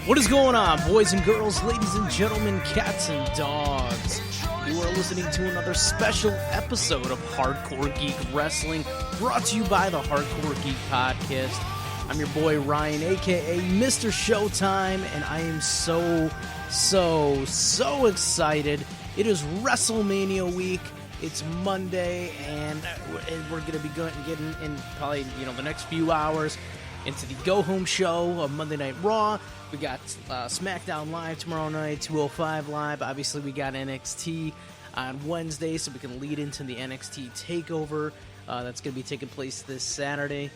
What is going on, boys and girls, ladies and gentlemen, cats and dogs? You are listening to another special episode of Hardcore Geek Wrestling, brought to you by the Hardcore Geek Podcast. I'm your boy Ryan, aka Mr. Showtime, and I am so excited. It is WrestleMania week. It's Monday, and we're going to be getting in probably the next few hours into the go-home show of Monday Night Raw. We got SmackDown Live tomorrow night, 205 Live. Obviously, we got NXT on Wednesday, so we can lead into the NXT TakeOver that's going to be taking place this Saturday.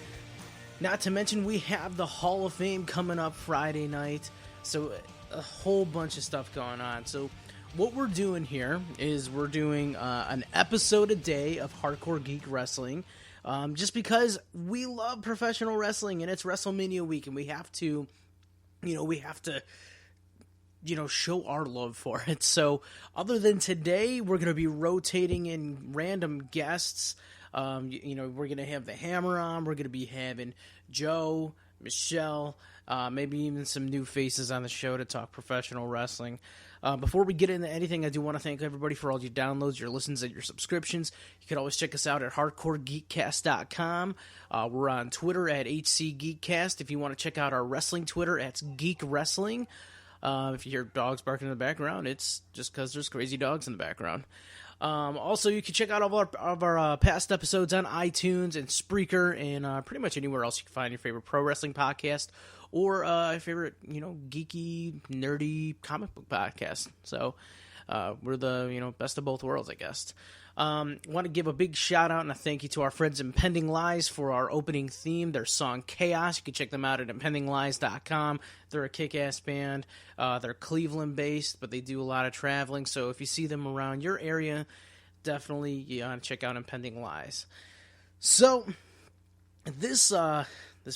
Not to mention, we have the Hall of Fame coming up Friday night, so a whole bunch of stuff going on. So what we're doing here is we're doing an episode a day of Hardcore Geek Wrestling, just because we love professional wrestling, and it's WrestleMania week, and we have to show our love for it. So other than today, we're going to be rotating in random guests. We're going to have the Hammer on. We're going to be having Joe, Michelle, maybe even some new faces on the show to talk professional wrestling. Before we get into anything, I do want to thank everybody for all your downloads, your listens, and your subscriptions. You can always check us out at hardcoregeekcast.com. We're on Twitter at HCGeekcast. If you want to check out our wrestling Twitter, it's Geek Wrestling. If you hear dogs barking in the background, it's just because there's crazy dogs in the background. Also, you can check out all of our past episodes on iTunes and Spreaker and pretty much anywhere else you can find your favorite pro wrestling podcast or favorite, geeky, nerdy comic book podcast. So we're the, best of both worlds, I guess. Want to give a big shout out and a thank you to our friends Impending Lies for our opening theme, their song Chaos. You can check them out at impendinglies.com. They're a kick-ass band. They're Cleveland-based, but they do a lot of traveling. So if you see them around your area, definitely you want to check out Impending Lies. So this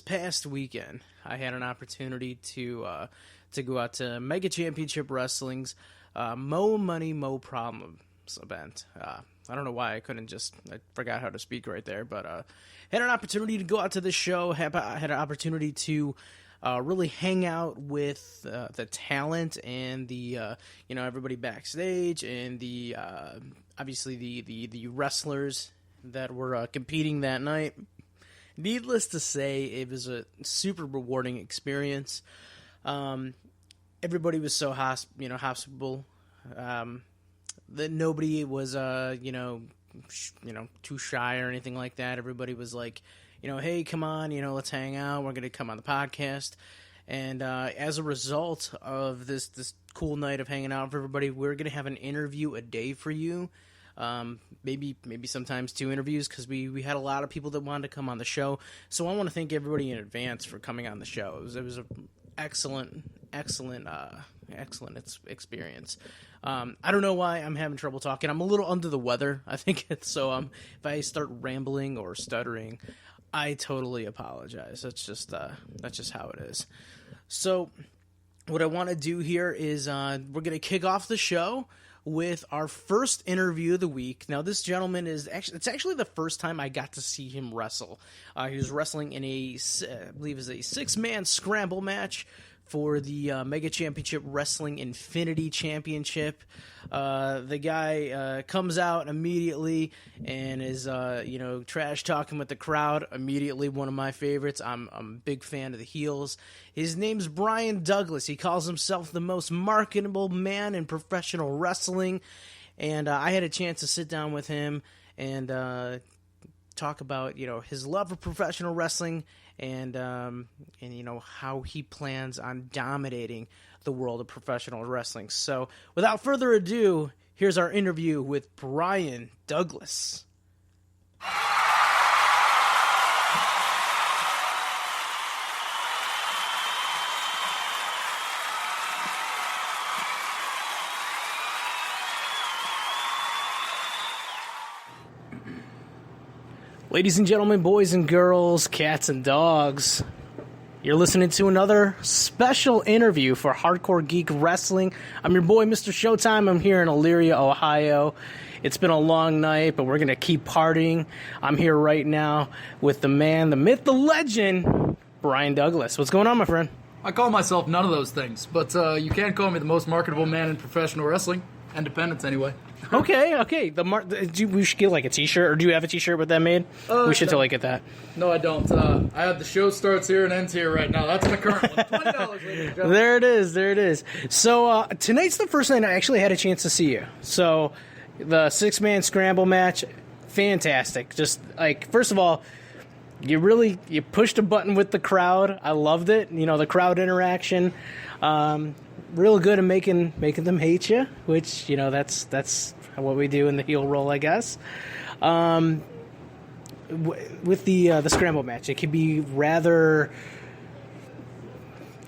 past weekend, I had an opportunity to go out to Mega Championship Wrestling's Mo Money, Mo Problems event. I don't know why I forgot how to speak right there, but had an opportunity to go out to this show, had an opportunity to really hang out with the talent and the everybody backstage and the obviously the wrestlers that were competing that night. Needless to say, it was a super rewarding experience. Everybody was so hospitable. That nobody was too shy or anything like that. Everybody was like, hey, come on, let's hang out. We're going to come on the podcast. And as a result of this cool night of hanging out with everybody, we're going to have an interview a day for you. Maybe sometimes 2 interviews, because we had a lot of people that wanted to come on the show. So I want to thank everybody in advance for coming on the show. It was an excellent experience. I don't know why I'm having trouble talking. I'm a little under the weather. I think it's so. If I start rambling or stuttering, I totally apologize. That's just how it is. So, what I want to do here is we're going to kick off the show with our first interview of the week. Now, this gentleman it's actually the first time I got to see him wrestle. He was wrestling in I believe it was a 6-man scramble match for the Mega Championship Wrestling Infinity Championship. The guy comes out immediately and is, trash talking with the crowd. Immediately one of my favorites. I'm a big fan of the heels. His name's Bryen Douglas. He calls himself the most marketable man in professional wrestling. And I had a chance to sit down with him and talk about, his love of professional wrestling and how he plans on dominating the world of professional wrestling. So, without further ado, here's our interview with Bryen Douglas. Ladies and gentlemen, boys and girls, cats and dogs, you're listening to another special interview for Hardcore Geek Wrestling. I'm your boy, Mr. Showtime. I'm here in Elyria, Ohio. It's been a long night, but we're going to keep partying. I'm here right now with the man, the myth, the legend, Bryen Douglas. What's going on, my friend? I call myself none of those things, but you can call me the most marketable man in professional wrestling. Independence, anyway. Okay. We should get like a T-shirt, or do you have a T-shirt with that made? We should totally get that. No, I don't. I have the show starts here and ends here right now. That's my current one. $20, ladies and gentlemen. There it is. So tonight's the first night I actually had a chance to see you. So the 6-man scramble match, fantastic. Just like, first of all, you pushed a button with the crowd. I loved it. You know, the crowd interaction. Real good at making them hate you, which, you know, that's what we do in the heel role, I guess. With the scramble match, it can be rather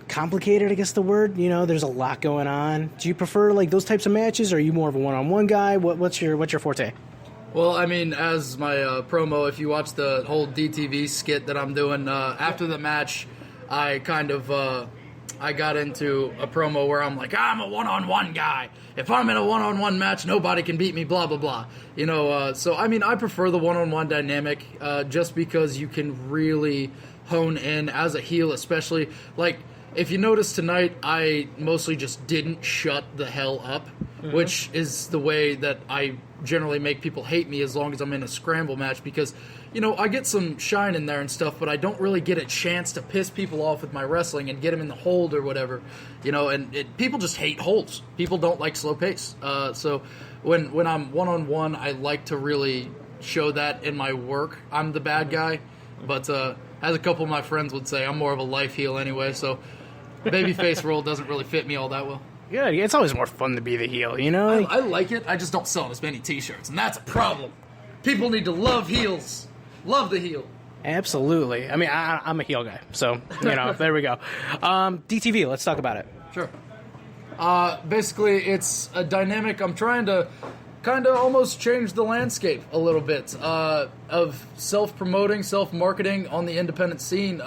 complicated, I guess the word. You know, there's a lot going on. Do you prefer like those types of matches? Or are you more of a one-on-one guy? What's your forte? Well, I mean, as my promo, if you watch the whole DTV skit that I'm doing, after the match, I kind of... I got into a promo where I'm like, I'm a one-on-one guy. If I'm in a one-on-one match, nobody can beat me, blah, blah, blah. You know, so, I mean, I prefer the one-on-one dynamic just because you can really hone in as a heel, especially. Like, if you notice tonight, I mostly just didn't shut the hell up, which is the way that I generally make people hate me as long as I'm in a scramble match because... You know, I get some shine in there and stuff, but I don't really get a chance to piss people off with my wrestling and get them in the hold or whatever. You know, and people just hate holds. People don't like slow pace. So when I'm one-on-one, I like to really show that in my work. I'm the bad guy, but as a couple of my friends would say, I'm more of a life heel anyway, so babyface role doesn't really fit me all that well. Yeah, it's always more fun to be the heel, you know? I like it. I just don't sell as many T-shirts, and that's a problem. People need to love heels. Love the heel. Absolutely. I mean, I'm a heel guy, so, you know, there we go. DTV, let's talk about it. Sure. Basically, it's a dynamic. I'm trying to kind of almost change the landscape a little bit of self-promoting, self-marketing on the independent scene.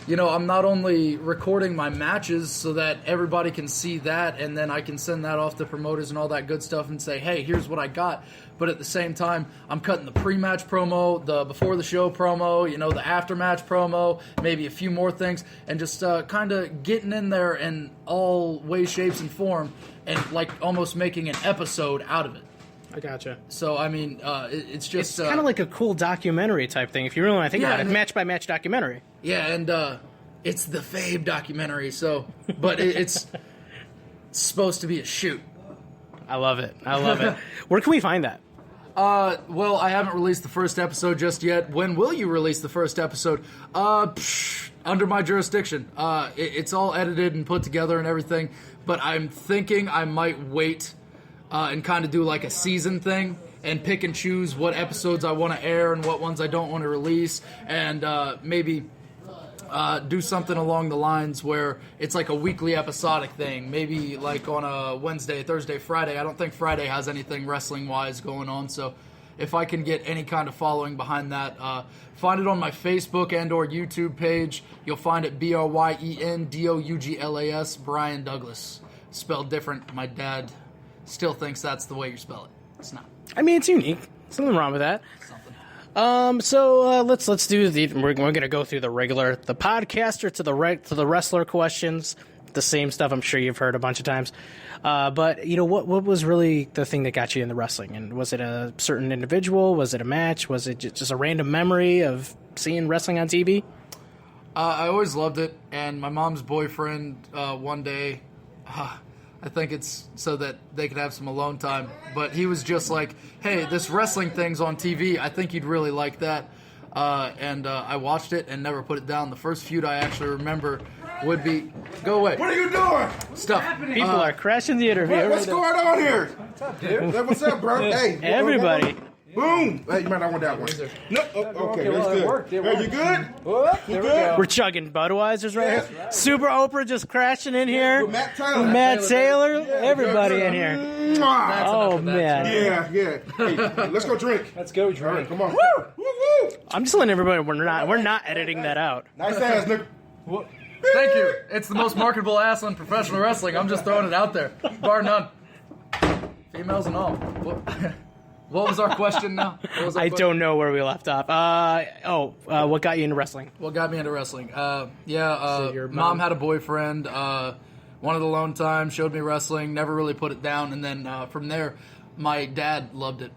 You know, I'm not only recording my matches so that everybody can see that, and then I can send that off to promoters and all that good stuff and say, hey, here's what I got. But at the same time, I'm cutting the pre-match promo, the before-the-show promo, you know, the after-match promo, maybe a few more things, and just kind of getting in there in all ways, shapes, and form, and like almost making an episode out of it. I gotcha. So, I mean, it's just... It's kind of like a cool documentary type thing, if you really want to think about it. Match-by-match documentary. Yeah, and it's the Fabe documentary, so... But it's supposed to be a shoot. I love it. Where can we find that? Well, I haven't released the first episode just yet. When will you release the first episode? Under my jurisdiction. It's all edited and put together and everything, but I'm thinking I might wait and kind of do like a season thing and pick and choose what episodes I want to air and what ones I don't want to release, and maybe do something along the lines where it's like a weekly episodic thing, maybe like on a Wednesday, Thursday, Friday. I don't think Friday has anything wrestling-wise going on, so if I can get any kind of following behind that, find it on my Facebook and or YouTube page. You'll find it Bryen Douglas, Bryen Douglas. Spelled different. My dad still thinks that's the way you spell it. It's not. I mean, it's unique. Something wrong with that. So let's do we're going to go through the podcaster to the wrestler questions, the same stuff I'm sure you've heard a bunch of times. But you know, what was really the thing that got you into wrestling? And was it a certain individual? Was it a match? Was it just a random memory of seeing wrestling on TV? I always loved it, and my mom's boyfriend one day, I think it's so that they could have some alone time, but he was just like, hey, this wrestling thing's on TV. I think you'd really like that. And I watched it and never put it down. The first feud I actually remember would be... Go away. What are you doing? Stuff. People are crashing the interview. What's going on here? What's up, dude? What's up, bro? Hey. Everybody. Boom. Hey, you might not want that one. No. Okay, that's good. Hey, you good? You good? We're chugging Budweisers right here. Right. Super Oprah just crashing in here. With Matt Taylor. Everybody in here. Oh, man. Yeah. Hey, let's go drink. Let's go drink. Right, come on. Woo! Woo! I'm just letting everybody, we're not editing that out. Nice ass, nigga. Thank you. It's the most marketable ass on professional wrestling. I'm just throwing it out there. Bar none. Females and all. What was our question now? I don't know where we left off. What got you into wrestling? What got me into wrestling? So your mom had a boyfriend. One of the lone times showed me wrestling. Never really put it down, and then from there, my dad loved it.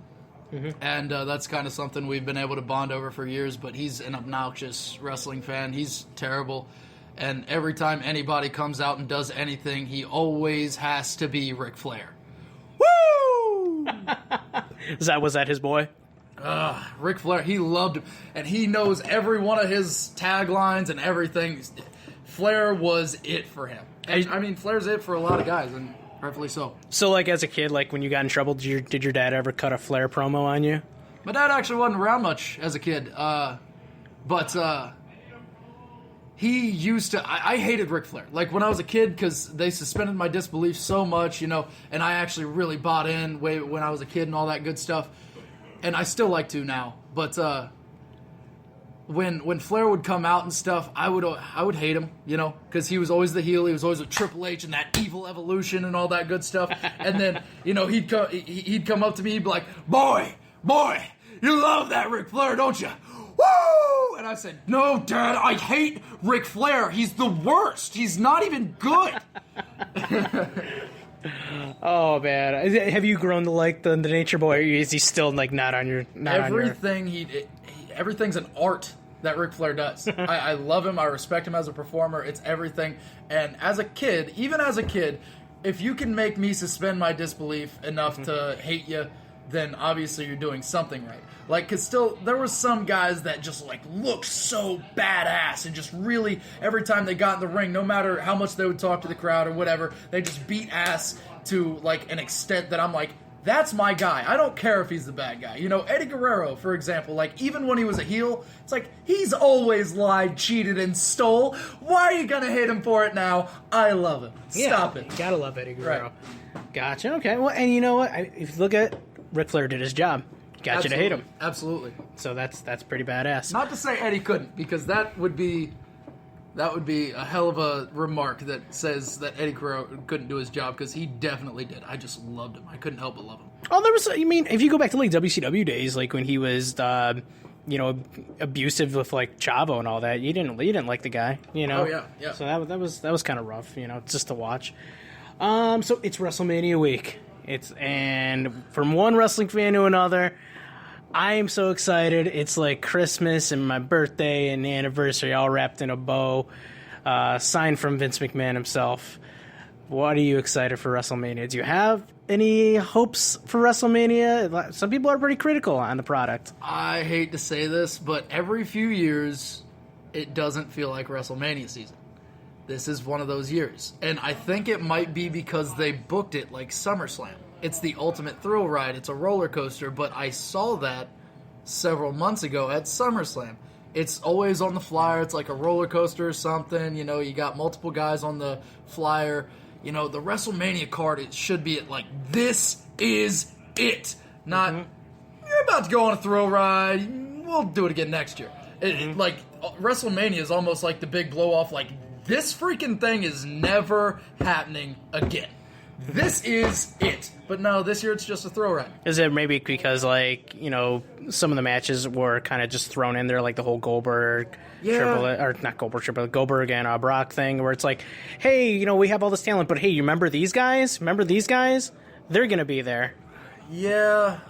And that's kind of something we've been able to bond over for years, but he's an obnoxious wrestling fan. He's terrible. And every time anybody comes out and does anything, he always has to be Ric Flair. Woo! Was that his boy? Ric Flair, he loved him. And he knows every one of his taglines and everything. Flair was it for him. And, I mean, Flair's it for a lot of guys, and rightfully so. So, like, as a kid, like, when you got in trouble, did your dad ever cut a Flair promo on you? My dad actually wasn't around much as a kid. But he used to... I hated Ric Flair. Like, when I was a kid, because they suspended my disbelief so much, you know, and I actually really bought in when I was a kid and all that good stuff. And I still like to now. But when Flair would come out and stuff, I would hate him, you know, because he was always the heel. He was always with Triple H and that evil evolution and all that good stuff. And then, you know, he'd come up to me, he'd be like, boy, you love that Ric Flair, don't you? Woo! And I said, no, Dad, I hate Ric Flair. He's the worst. He's not even good. Oh man, have you grown to like the Nature Boy? Or is he still like not on your? Everything's an art that Ric Flair does. I love him. I respect him as a performer. It's everything. And as a kid, even as a kid, if you can make me suspend my disbelief enough to hate you, then obviously you're doing something right. Like, cause still, there was some guys that just, like, looked so badass and just really, every time they got in the ring, no matter how much they would talk to the crowd or whatever, they just beat ass to, like, an extent that I'm like, that's my guy. I don't care if he's the bad guy. You know, Eddie Guerrero, for example, like, even when he was a heel, it's like, he's always lied, cheated, and stole. Why are you gonna hate him for it now? I love him. Stop it. You gotta love Eddie Guerrero. Right. Gotcha. Okay. Well, and you know what? If you look at Ric Flair did his job. Got you to hate him. Absolutely. So that's pretty badass. Not to say Eddie couldn't, because that would be a hell of a remark that says that Eddie Guerrero couldn't do his job, because he definitely did. I just loved him. I couldn't help but love him. Oh, there was. I mean, if you go back to like WCW days, like when he was, you know, abusive with like Chavo and all that, you didn't like the guy, you know. Oh yeah. So that was kind of rough, you know, just to watch. So it's WrestleMania week. And from one wrestling fan to another, I am so excited. It's like Christmas and my birthday and anniversary all wrapped in a bow. Signed from Vince McMahon himself. What are you excited for WrestleMania? Do you have any hopes for WrestleMania? Some people are pretty critical on the product. I hate to say this, but every few years, it doesn't feel like WrestleMania season. This is one of those years. And I think it might be because they booked it like SummerSlam. It's the ultimate thrill ride. It's a roller coaster, but I saw that several months ago at SummerSlam. It's always on the flyer. It's like a roller coaster or something. You know, you got multiple guys on the flyer. You know, the WrestleMania card, it should be at like, this is it. Not, you're about to go on a thrill ride. We'll do it again next year. Like, WrestleMania is almost like the big blow-off, like, this freaking thing is never happening again. This is it. But no, this year it's just a throw ride. Is it maybe because, like, you know, some of the matches were kind of just thrown in there, like the whole Goldberg, Goldberg and Brock thing, where it's like, hey, you know, we have all this talent, but hey, you remember these guys? They're going to be there. Yeah,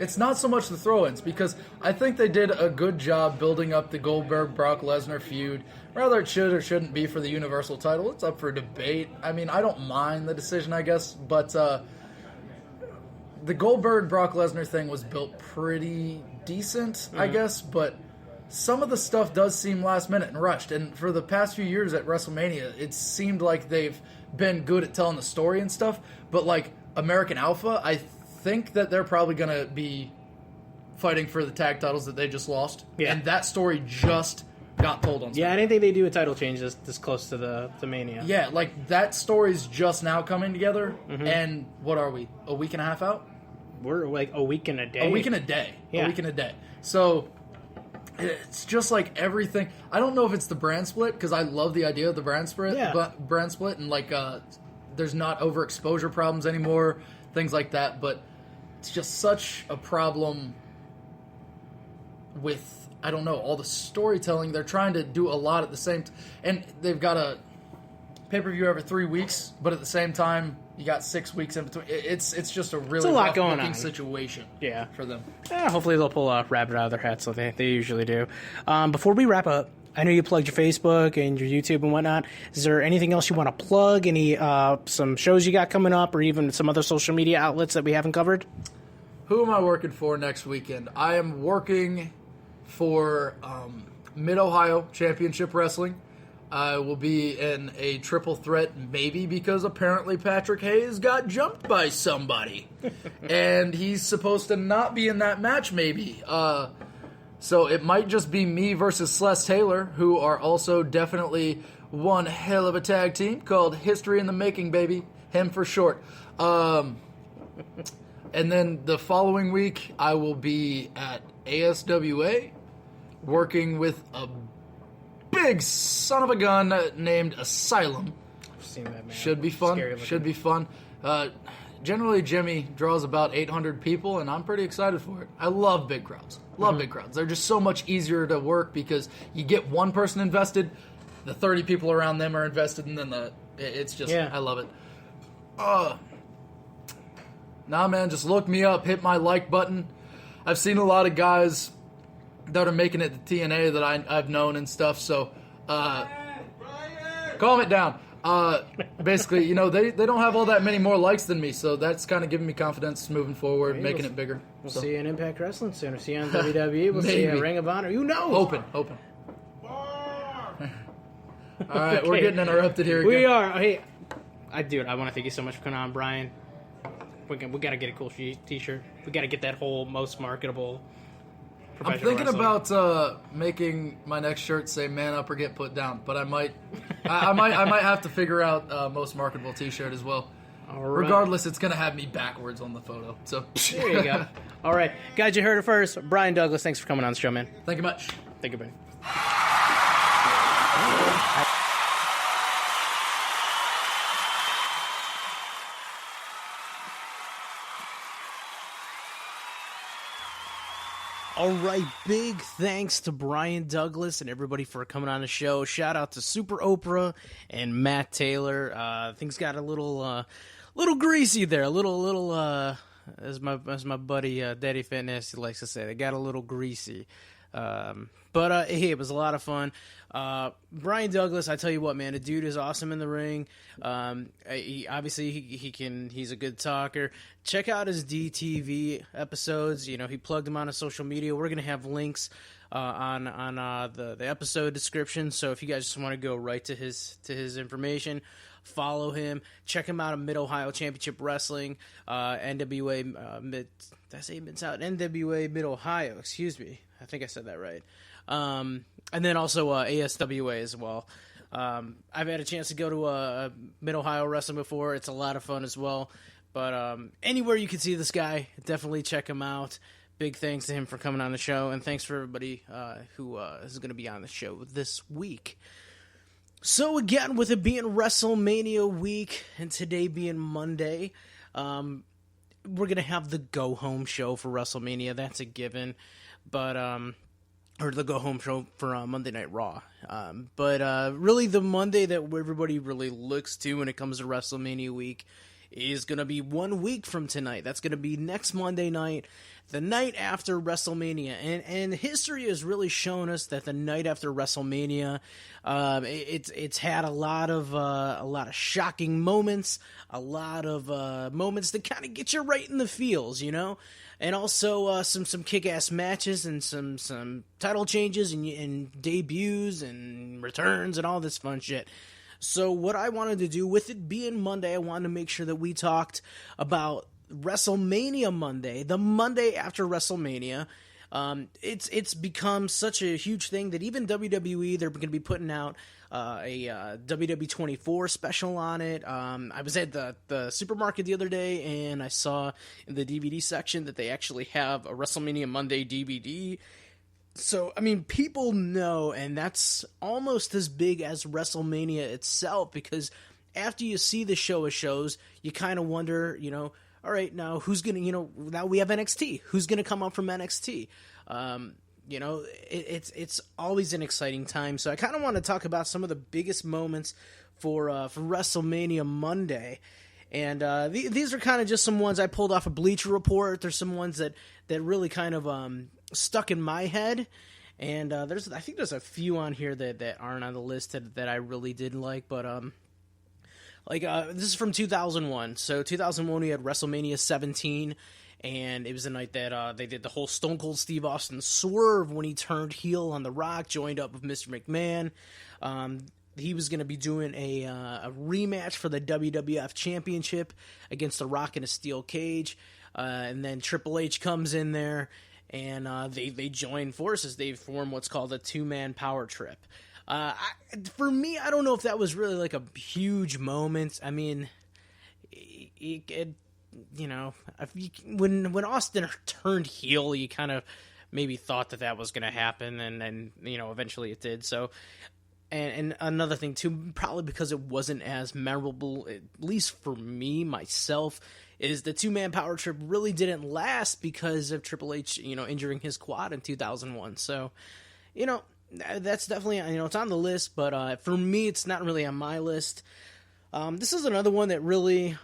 it's not so much the throw-ins, because I think they did a good job building up the Goldberg-Brock Lesnar feud. Whether it should or shouldn't be for the Universal title, it's up for debate. I mean, I don't mind the decision, I guess, but the Goldberg-Brock Lesnar thing was built pretty decent, I guess, but some of the stuff does seem last minute and rushed. And for the past few years at WrestleMania, it seemed like they've been good at telling the story and stuff, but like American Alpha, I think that they're probably going to be fighting for the tag titles that they just lost. Yeah. And that story just got told on. Yeah, I didn't think they do a title change this close to the Mania. Yeah, like that story's just now coming together. And what are we? A week and a half out? We're like a week and a day. A week and a day. Yeah. A week and a day. So it's just like everything. I don't know if it's the brand split, because I love the idea of the brand split. Yeah. But brand split, and like there's not overexposure problems anymore, things like that. But it's just such a problem with, I don't know, all the storytelling. They're trying to do a lot at the same time. And they've got a pay-per-view every 3 weeks, but at the same time, you got 6 weeks in between. It's just a really rough booking situation for them. Yeah, hopefully they'll pull a rabbit out of their hat, so they usually do. Before we wrap up, I know you plugged your Facebook and your YouTube and whatnot. Is there anything else you want to plug? Any some shows you got coming up, or even some other social media outlets that we haven't covered? Who am I working for next weekend? I am working for Mid-Ohio Championship Wrestling. I will be in a triple threat, maybe because apparently Patrick Hayes got jumped by somebody. And he's supposed to not be in that match, maybe. So it might just be me versus Celeste Taylor, who are also definitely one hell of a tag team called History in the Making, baby. Him for short. And then the following week, I will be at ASWA working with a big son of a gun named Asylum. I've seen that, man. Should be fun. Should be fun. Generally, Jimmy draws about 800 people, and I'm pretty excited for it. I love big crowds. Love big crowds. They're just so much easier to work because you get one person invested, the 30 people around them are invested, and then it's just, I love it. Nah, man, just look me up. Hit my like button. I've seen a lot of guys that are making it to TNA that I've known and stuff, so calm it down. Basically, they don't have all that many more likes than me, so that's kind of giving me confidence moving forward, making it bigger. We'll see you in Impact Wrestling soon. We'll see you on WWE. We'll see you in Ring of Honor. Who knows? Hoping. All right, okay. We're getting interrupted here again. We are. Hey, I want to thank you so much for coming on, Bryen. We got to get a cool t-shirt. We got to get that whole most marketable I'm thinking about making my next shirt say "Man up or get put down," but I might have to figure out most marketable T-shirt as well. All right. Regardless, it's gonna have me backwards on the photo. So there you go. All right, guys, you heard it first. Bryen Douglas, thanks for coming on the show, man. Thank you much. Thank you, buddy. All right, big thanks to Bryen Douglas and everybody for coming on the show. Shout out to Super Oprah and Matt Taylor. Things got a little greasy there, a little as my buddy Daddy Fitness likes to say, they got a little greasy. But hey, it was a lot of fun. Bryen Douglas, I tell you what, man, the dude is awesome in the ring. He's a good talker. Check out his DTV episodes. He plugged them on his social media. We're gonna have links on the episode description. So if you guys just want to go right to his information, follow him. Check him out at Mid-Ohio Championship Wrestling, NWA NWA Mid-Ohio. Excuse me. I think I said that right. And then also ASWA as well. I've had a chance to go to Mid-Ohio Wrestling before. It's a lot of fun as well. But anywhere you can see this guy, definitely check him out. Big thanks to him for coming on the show, and thanks for everybody who is going to be on the show this week. So again, with it being WrestleMania week, and today being Monday, we're going to have the go-home show for WrestleMania. That's a given. But or the go-home show for Monday Night Raw. But really the Monday that everybody really looks to when it comes to WrestleMania week is going to be 1 week from tonight. That's going to be next Monday night, the night after WrestleMania. And history has really shown us that the night after WrestleMania, it's had a lot of shocking moments, a lot of moments that kind of get you right in the feels, and also some kick-ass matches and some title changes and debuts and returns and all this fun shit. So what I wanted to do, with it being Monday, I wanted to make sure that we talked about WrestleMania Monday, the Monday after WrestleMania. It's become such a huge thing that even WWE, they're going to be putting out a WWE 24 special on it. I was at the supermarket the other day, and I saw in the DVD section that they actually have a WrestleMania Monday DVD. So, I mean, people know, and that's almost as big as WrestleMania itself, because after you see the show of shows, you kind of wonder, all right, now who's going to, now we have NXT. Who's going to come up from NXT? It's always an exciting time. So I kind of want to talk about some of the biggest moments for WrestleMania Monday. And these are kind of just some ones I pulled off a Bleacher Report. There's some ones that really kind of stuck in my head. And I think there's a few on here that aren't on the list that I really didn't like. But this is from 2001. So 2001, we had WrestleMania 17. And it was the night that they did the whole Stone Cold Steve Austin swerve when he turned heel on The Rock, joined up with Mr. McMahon. He was going to be doing a rematch for the WWF Championship against The Rock in a steel cage. And then Triple H comes in there, and they join forces. They form what's called a two-man power trip. For me, I don't know if that was really like a huge moment. I mean, when Austin turned heel, you kind of maybe thought that was going to happen, and eventually it did. So, and another thing too, probably because it wasn't as memorable, at least for me myself, is the two-man power trip really didn't last because of Triple H, injuring his quad in 2001. So, that's definitely, it's on the list, but for me, it's not really on my list. This is another one that really.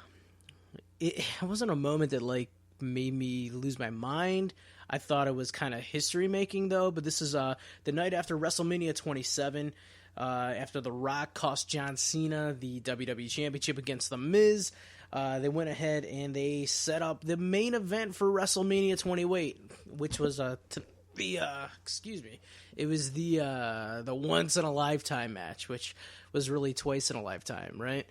It wasn't a moment that made me lose my mind. I thought it was kind of history making though. But this is the night after WrestleMania 27, after The Rock cost John Cena the WWE Championship against The Miz. They went ahead and they set up the main event for WrestleMania 28, which was it was the once in a lifetime match, which was really twice in a lifetime, right?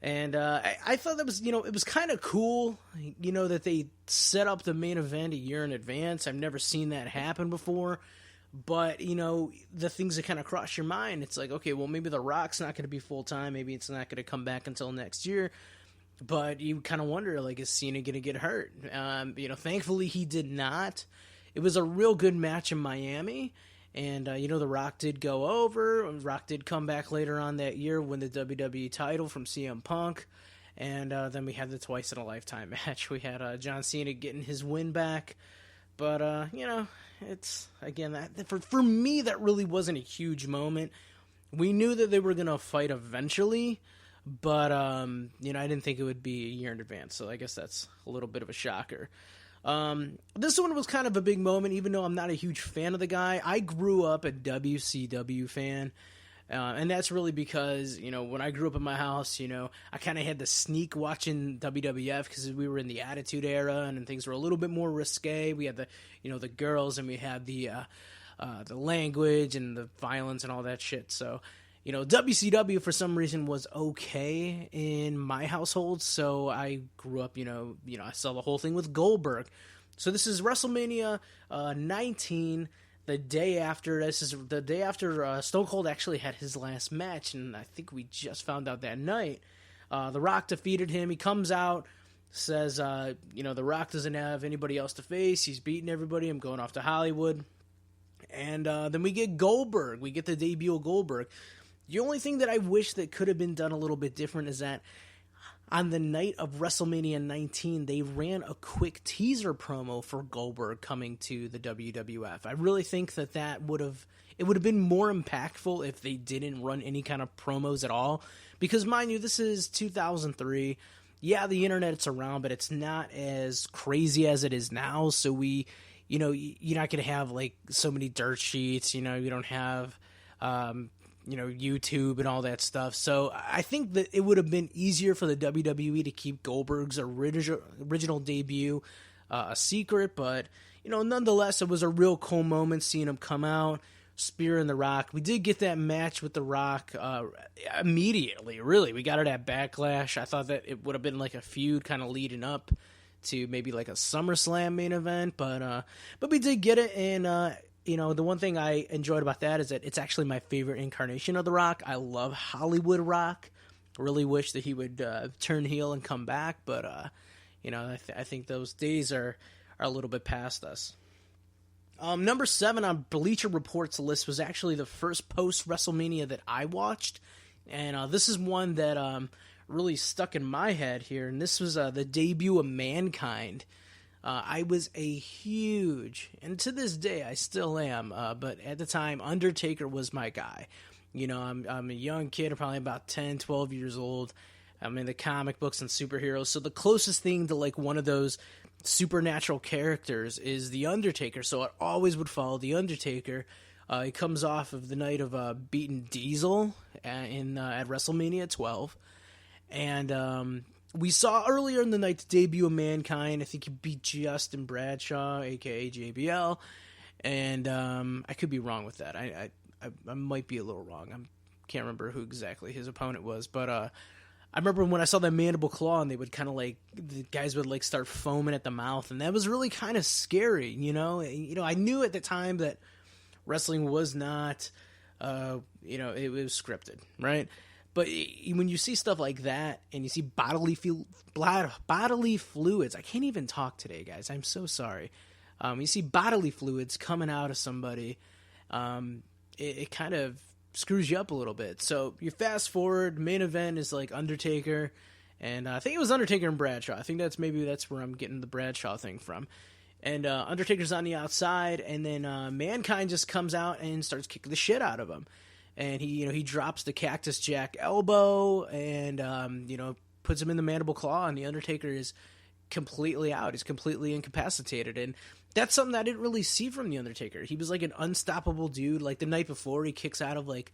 And I thought that was, it was kind of cool, that they set up the main event a year in advance. I've never seen that happen before. But, the things that kind of cross your mind, it's like, okay, well, maybe The Rock's not going to be full-time. Maybe it's not going to come back until next year. But you kind of wonder, is Cena going to get hurt? Thankfully he did not. It was a real good match in Miami. And, The Rock did go over. Rock did come back later on that year, win the WWE title from CM Punk. And then we had the twice-in-a-lifetime match. We had John Cena getting his win back. But, it's, again, for me, that really wasn't a huge moment. We knew that they were going to fight eventually. But, I didn't think it would be a year in advance. So I guess that's a little bit of a shocker. This one was kind of a big moment, even though I'm not a huge fan of the guy. I grew up a WCW fan, and that's really because, when I grew up in my house, I kind of had to sneak watching WWF because we were in the Attitude Era, and things were a little bit more risque. We had the girls, and we had the language and the violence and all that shit, so. WCW for some reason was okay in my household, so I grew up, I saw the whole thing with Goldberg. So this is WrestleMania 19, the day after. This is the day after Stone Cold actually had his last match, and I think we just found out that night. The Rock defeated him. He comes out, says, The Rock doesn't have anybody else to face. He's beating everybody. I'm going off to Hollywood. And then we get Goldberg. We get the debut of Goldberg. The only thing that I wish that could have been done a little bit different is that on the night of WrestleMania 19, they ran a quick teaser promo for Goldberg coming to the WWF. I really think that would have been more impactful if they didn't run any kind of promos at all. Because mind you, this is 2003. Yeah, the internet's around, but it's not as crazy as it is now. So you're not going to have so many dirt sheets. You don't have YouTube and all that stuff. So I think that it would have been easier for the WWE to keep Goldberg's original debut a secret. But, nonetheless, it was a real cool moment seeing him come out, spearing The Rock. We did get that match with The Rock immediately, really. We got it at Backlash. I thought that it would have been a feud kind of leading up to maybe a SummerSlam main event. But we did get it, and the one thing I enjoyed about that is that it's actually my favorite incarnation of The Rock. I love Hollywood Rock. Really wish that he would turn heel and come back, but I think those days are a little bit past us. Number 7 on Bleacher Report's list was actually the first post-WrestleMania that I watched, and this is one that really stuck in my head here, and this was the debut of Mankind. I was a huge, and to this day I still am, but at the time, Undertaker was my guy. You know, I'm a young kid, I'm probably about 10, 12 years old. I'm in the comic books and superheroes, so the closest thing to like one of those supernatural characters is the Undertaker, so I always would follow the Undertaker. He comes off of the night of beating Diesel at WrestleMania 12, and we saw earlier in the night the debut of Mankind. I think he beat Justin Bradshaw, a.k.a. JBL, and I could be wrong with that. I might be a little wrong. I can't remember who exactly his opponent was, but I remember when I saw that mandible claw, and they would kind of like, the guys would like start foaming at the mouth, and that was really kind of scary, you know? I knew at the time that wrestling was not, it was scripted, right? But when you see stuff like that, and you see bodily fluids, I can't even talk today, guys. I'm so sorry. You see bodily fluids coming out of somebody, it kind of screws you up a little bit. So you fast forward, main event is like Undertaker, and I think it was Undertaker and Bradshaw. I think that's where I'm getting the Bradshaw thing from. And Undertaker's on the outside, and then Mankind just comes out and starts kicking the shit out of him. And he drops the Cactus Jack elbow, and puts him in the mandible claw, and the Undertaker is completely out. He's completely incapacitated, and that's something I didn't really see from the Undertaker. He was like an unstoppable dude. Like the night before, he kicks out of like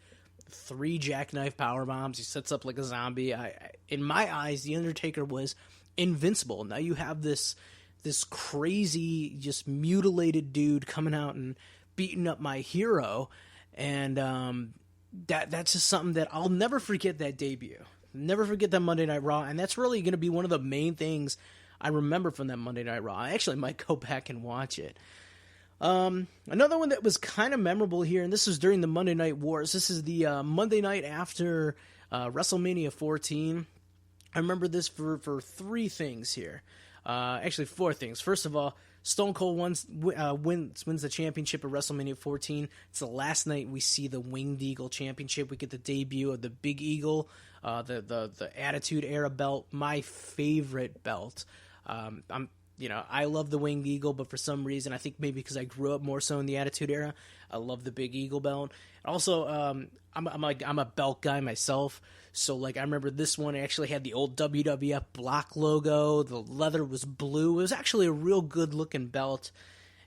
3 jackknife power bombs. He sets up like a zombie. In my eyes, the Undertaker was invincible. Now you have this crazy, just mutilated dude coming out and beating up my hero, and that's just something that I'll never forget. That debut, never forget that Monday Night Raw, and that's really going to be one of the main things I remember from that Monday Night Raw. I actually might go back and watch it. Another one that was kind of memorable here, and this was during the Monday Night Wars. This is the Monday night after WrestleMania 14. I remember this for 3 things here. Actually, 4 things. First of all, Stone Cold wins the championship at WrestleMania 14. It's the last night we see the Winged Eagle Championship. We get the debut of the Big Eagle, the Attitude Era belt, my favorite belt. I love the Winged Eagle, but for some reason, I think maybe because I grew up more so in the Attitude Era, I love the Big Eagle belt. Also, I'm a belt guy myself, so like I remember this one actually had the old WWF block logo. The leather was blue. It was actually a real good looking belt,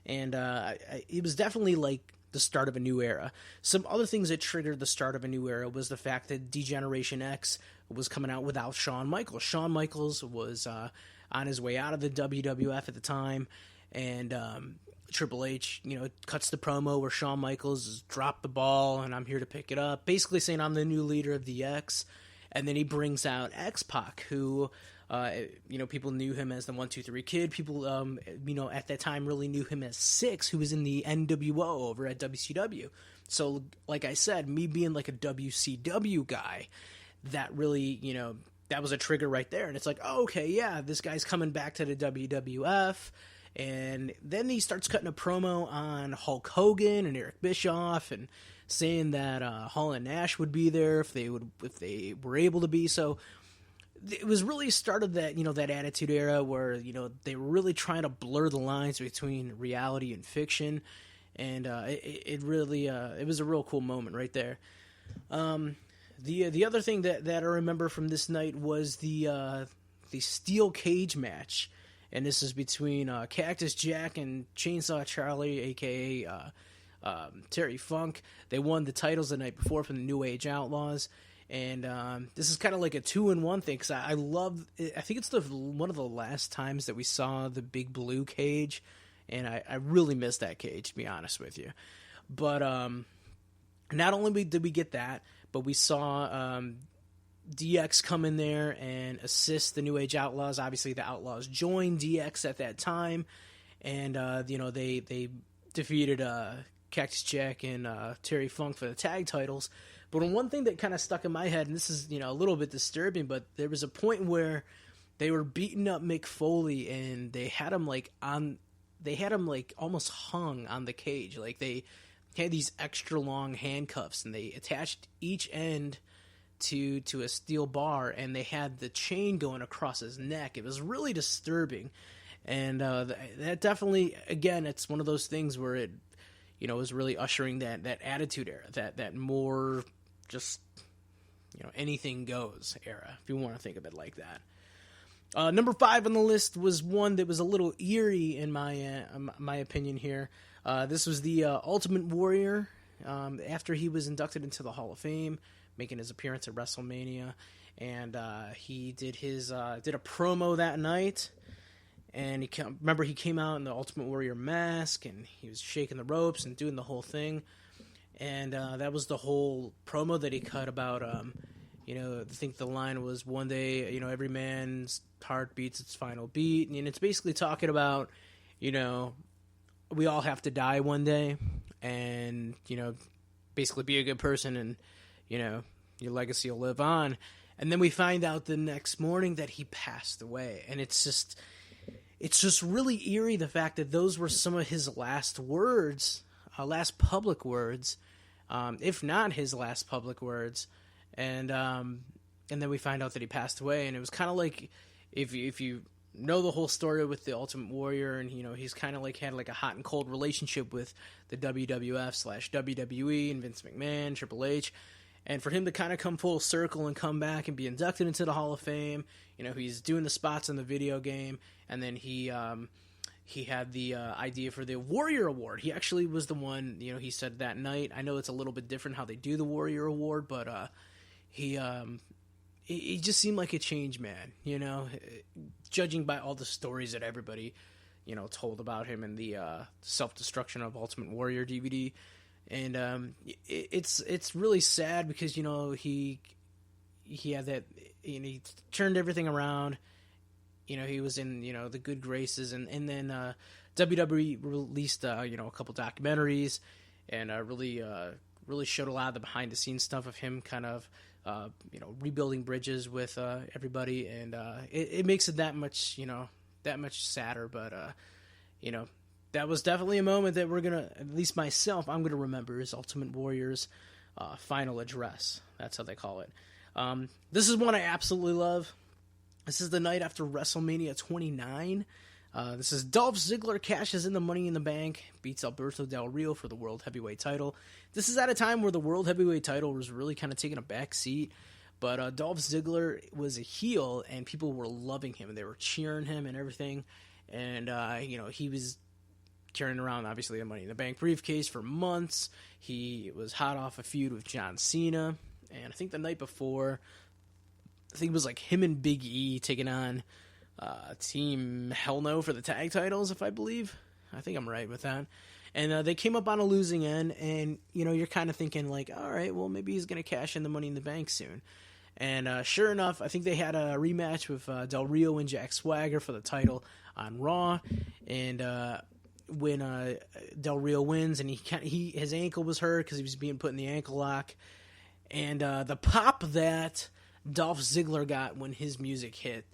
and it was definitely like the start of a new era. Some other things that triggered the start of a new era was the fact that D-Generation X was coming out without Shawn Michaels. Shawn Michaels was on his way out of the WWF at the time, and Triple H, cuts the promo where Shawn Michaels has dropped the ball and I'm here to pick it up, basically saying I'm the new leader of the X. And then he brings out X-Pac, who, people knew him as the 1-2-3 Kid. People, at that time really knew him as Six, who was in the NWO over at WCW. So, like I said, me being like a WCW guy, that really, that was a trigger right there. And it's like, oh, okay, yeah, this guy's coming back to the WWF. And then he starts cutting a promo on Hulk Hogan and Eric Bischoff and saying that Hall and Nash would be there if they were able to be. So it was really started that, that Attitude Era where, they were really trying to blur the lines between reality and fiction. And it really it was a real cool moment right there. The other thing that I remember from this night was the steel cage match. And this is between Cactus Jack and Chainsaw Charlie, a.k.a. Terry Funk. They won the titles the night before from the New Age Outlaws. And this is kind of like a 2-in-1 thing, because I love it. I think it's one of the last times that we saw the big blue cage. And I really miss that cage, to be honest with you. But not only did we get that, but we saw DX come in there and assist the New Age Outlaws. Obviously, the Outlaws joined DX at that time, and they defeated Cactus Jack and Terry Funk for the tag titles. But one thing that kind of stuck in my head, and this is a little bit disturbing, but there was a point where they were beating up Mick Foley, and they had him almost hung on the cage. Like they had these extra long handcuffs, and they attached each end to a steel bar, and they had the chain going across his neck. It was really disturbing, and that definitely, again, it's one of those things where it, was really ushering that Attitude Era, that more just, anything goes era, if you want to think of it like that. Number 5 on the list was one that was a little eerie in my opinion here. This was the Ultimate Warrior, after he was inducted into the Hall of Fame, making his appearance at WrestleMania, and he did a promo that night, and he came out in the Ultimate Warrior mask, and he was shaking the ropes and doing the whole thing, and that was the whole promo that he cut about, I think the line was, one day, every man's heart beats its final beat, and it's basically talking about, we all have to die one day, and, basically be a good person, and, your legacy will live on. And then we find out the next morning that he passed away, and it's just really eerie, the fact that those were some of his last words, last public words, if not his last public words. And then we find out that he passed away, and it was kind of like, if you know the whole story with the Ultimate Warrior, and he's kind of like had like a hot and cold relationship with the WWF/WWE and Vince McMahon, Triple H, and for him to kind of come full circle and come back and be inducted into the Hall of Fame, he's doing the spots in the video game, and then he had the idea for the Warrior Award. He actually was the one, he said that night. I know it's a little bit different how they do the Warrior Award, but he just seemed like a changed man, judging by all the stories that everybody, told about him in the Self-Destruction of Ultimate Warrior DVD. And it's really sad because, he had that, he turned everything around. He was in, the good graces, and then WWE released, a couple documentaries, and really showed a lot of the behind-the-scenes stuff of him kind of, rebuilding bridges with everybody, and it makes it that much sadder, but, that was definitely a moment that we're going to, at least myself, I'm going to remember, is Ultimate Warrior's final address. That's how they call it. This is one I absolutely love. This is the night after WrestleMania 29. This is Dolph Ziggler cashes in the Money in the Bank, beats Alberto Del Rio for the World Heavyweight title. This is at a time where the World Heavyweight title was really kind of taking a back seat, but Dolph Ziggler was a heel, and people were loving him, and they were cheering him and everything, and, he was carrying around, obviously, a Money in the Bank briefcase for months. He was hot off a feud with John Cena, and I think the night before, I think it was like him and Big E taking on Team Hell No for the tag titles, if I believe. I think I'm right with that. And they came up on a losing end, and, you're kind of thinking, like, all right, well, maybe he's going to cash in the Money in the Bank soon. And sure enough, I think they had a rematch with Del Rio and Jack Swagger for the title on Raw, and when Del Rio wins, and his ankle was hurt because he was being put in the ankle lock, and the pop that Dolph Ziggler got when his music hit,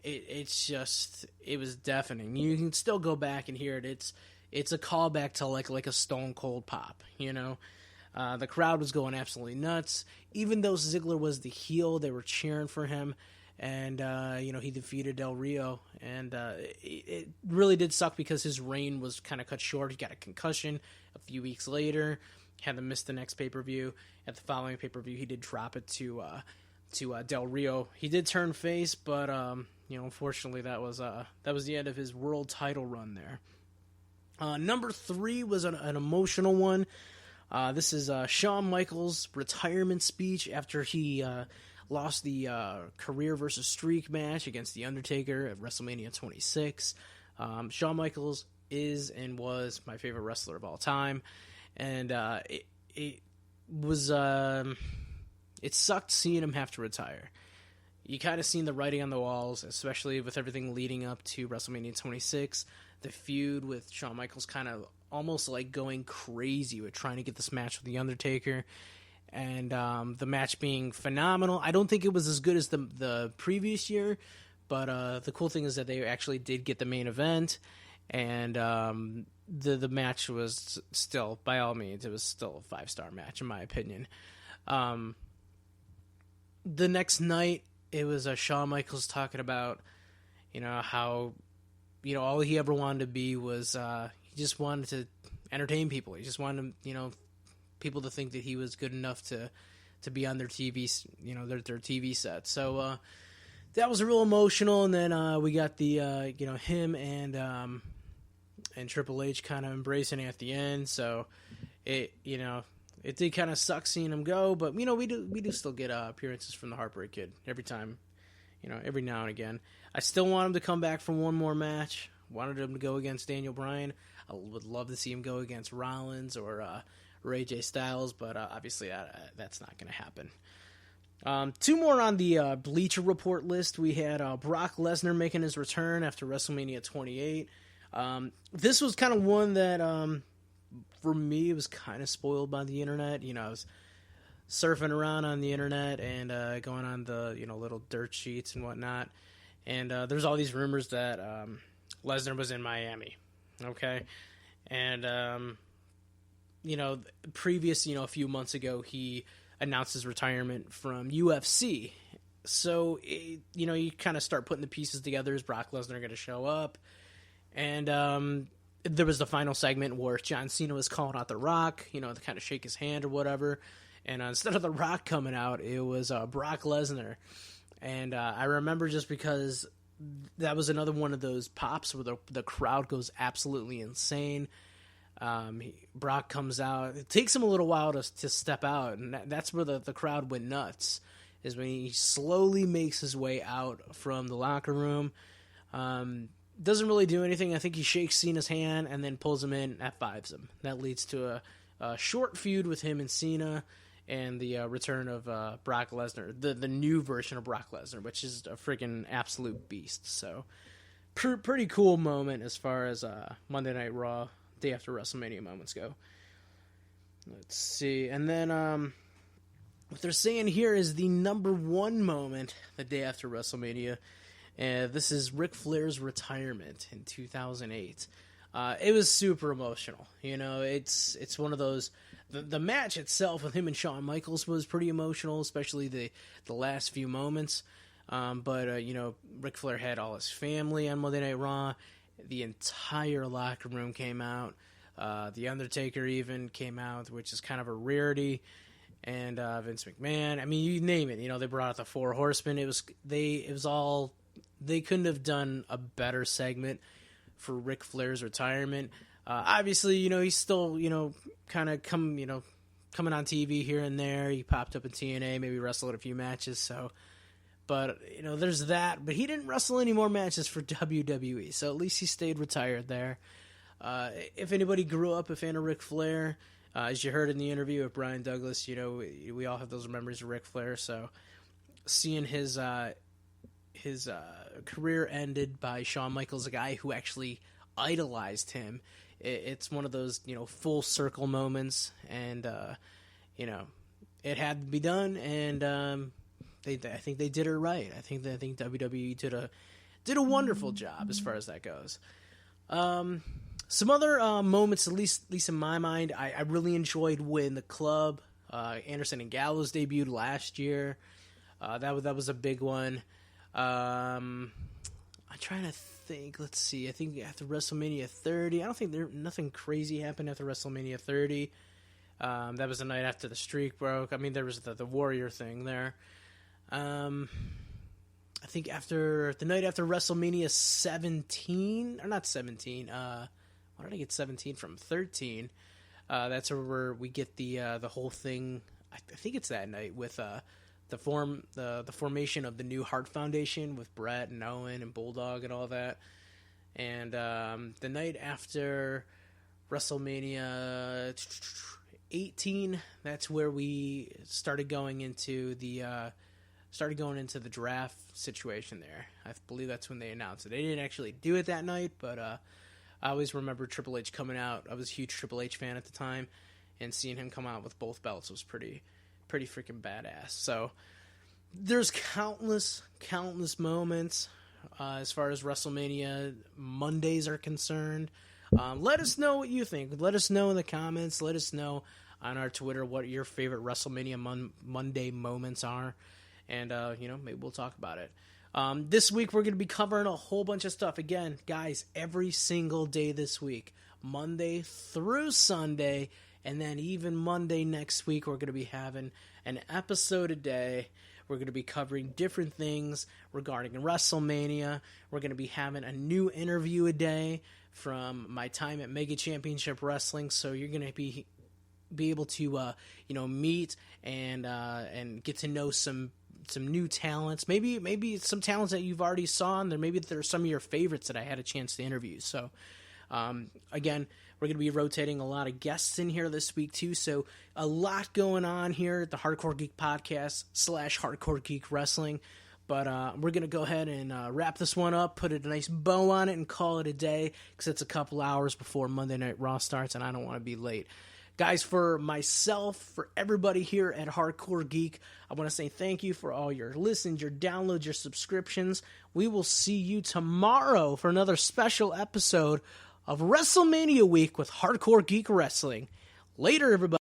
it was deafening. You can still go back and hear it. It's a callback to like a Stone Cold pop, The crowd was going absolutely nuts. Even though Ziggler was the heel, they were cheering for him, and he defeated Del Rio, and it really did suck because his reign was kind of cut short. He got a concussion a few weeks later, had to miss the next pay-per-view. At the following pay-per-view, he did drop it to Del Rio. He did turn face, but unfortunately, that was the end of his world title run there. Number 3 was an emotional one. This is Shawn Michaels' retirement speech after he lost the career versus streak match against The Undertaker at WrestleMania 26. Shawn Michaels is and was my favorite wrestler of all time, and it sucked seeing him have to retire. You kind of seen the writing on the walls, especially with everything leading up to WrestleMania 26. The feud with Shawn Michaels kind of almost like going crazy with trying to get this match with The Undertaker. And the match being phenomenal. I don't think it was as good as the previous year, but the cool thing is that they actually did get the main event. And the match was still, by all means, it was still a 5-star match, in my opinion. the next night, it was Shawn Michaels talking about, how, all he ever wanted to be was, he just wanted to entertain people. He just wanted, people to think that he was good enough to be on their TV, their TV set. So that was real emotional. And then we got the, him and Triple H kind of embracing it at the end. So it did kind of suck seeing him go, but we do still get appearances from the Heartbreak Kid every time, every now and again. I still want him to come back for one more match. Wanted him to go against Daniel Bryan. I would love to see him go against Rollins or AJ Styles, but obviously that's not going to happen. Two more on the Bleacher Report list. We had Brock Lesnar making his return after WrestleMania 28. This was kind of one that, for me, it was kind of spoiled by the internet. I was surfing around on the internet and going on the little dirt sheets and whatnot, and there's all these rumors that Lesnar was in Miami. Okay, and previous a few months ago he announced his retirement from UFC. So you kind of start putting the pieces together. Is Brock Lesnar going to show up? And there was the final segment where John Cena was calling out The Rock, to kind of shake his hand or whatever. And instead of The Rock coming out, it was Brock Lesnar. And I remember just because that was another one of those pops where the crowd goes absolutely insane. Brock comes out. It takes him a little while to step out, and that's where the crowd went nuts, is when he slowly makes his way out from the locker room. Doesn't really do anything. I think he shakes Cena's hand and then pulls him in, F5s him. That leads to a short feud with him and Cena, and the return of Brock Lesnar, the new version of Brock Lesnar, which is a freaking absolute beast. So, pretty cool moment as far as Monday Night Raw, day after WrestleMania moments go. Let's see. And then what they're saying here is the number one moment the day after WrestleMania. This is Ric Flair's retirement in 2008. It was super emotional. It's one of those. The match itself with him and Shawn Michaels was pretty emotional, especially the last few moments. But Ric Flair had all his family on Monday Night Raw. The entire locker room came out. The Undertaker even came out, which is kind of a rarity. And Vince McMahon. I mean, you name it. They brought out the Four Horsemen. They couldn't have done a better segment for Ric Flair's retirement. Obviously, he's still, kind of coming on TV here and there. He popped up in TNA, maybe wrestled a few matches. So, but there's that. But he didn't wrestle any more matches for WWE. So at least he stayed retired there. If anybody grew up a fan of Ric Flair, as you heard in the interview with Bryen Douglas, we all have those memories of Ric Flair. So seeing his career ended by Shawn Michaels, a guy who actually idolized him. It's one of those, full circle moments, and, it had to be done, and I think they did it right. I think WWE did a wonderful job as far as that goes. Some other moments, at least in my mind, I really enjoyed when the Club, Anderson and Gallows debuted last year. That was a big one. I'm trying to think. Let's see. I think after WrestleMania 30, I don't think nothing crazy happened after WrestleMania 30. That was the night after the streak broke. I mean, there was the Warrior thing there. I think after the night after WrestleMania 17, or not 17. Why did I get 17 from 13? That's where we get the whole thing. I think it's that night with the formation of the new Hart Foundation with Brett and Owen and Bulldog and all that. And the night after WrestleMania 18, that's where we started going into the draft situation there. I believe that's when they announced it. They didn't actually do it that night, but I always remember Triple H coming out. I was a huge Triple H fan at the time, and seeing him come out with both belts was pretty freaking badass. So there's countless moments as far as WrestleMania Mondays are concerned. Let us know what you think. Let us know in the comments. Let us know on our Twitter what your favorite WrestleMania Monday moments are. and maybe we'll talk about it. This week we're going to be covering a whole bunch of stuff. Again, guys, every single day this week, Monday through Sunday, and then even Monday next week, we're going to be having an episode a day. We're going to be covering different things regarding WrestleMania. We're going to be having a new interview a day from my time at Mega Championship Wrestling. So you're going to be able to meet and get to know some new talents. Maybe some talents that you've already saw, and maybe there are some of your favorites that I had a chance to interview. So again, we're going to be rotating a lot of guests in here this week too, so a lot going on here at the Hardcore Geek Podcast / Hardcore Geek Wrestling. But we're going to go ahead and wrap this one up, put a nice bow on it, and call it a day, because it's a couple hours before Monday Night Raw starts, and I don't want to be late. Guys, for myself, for everybody here at Hardcore Geek, I want to say thank you for all your listens, your downloads, your subscriptions. We will see you tomorrow for another special episode of WrestleMania week with Hardcore Geek Wrestling. Later, everybody.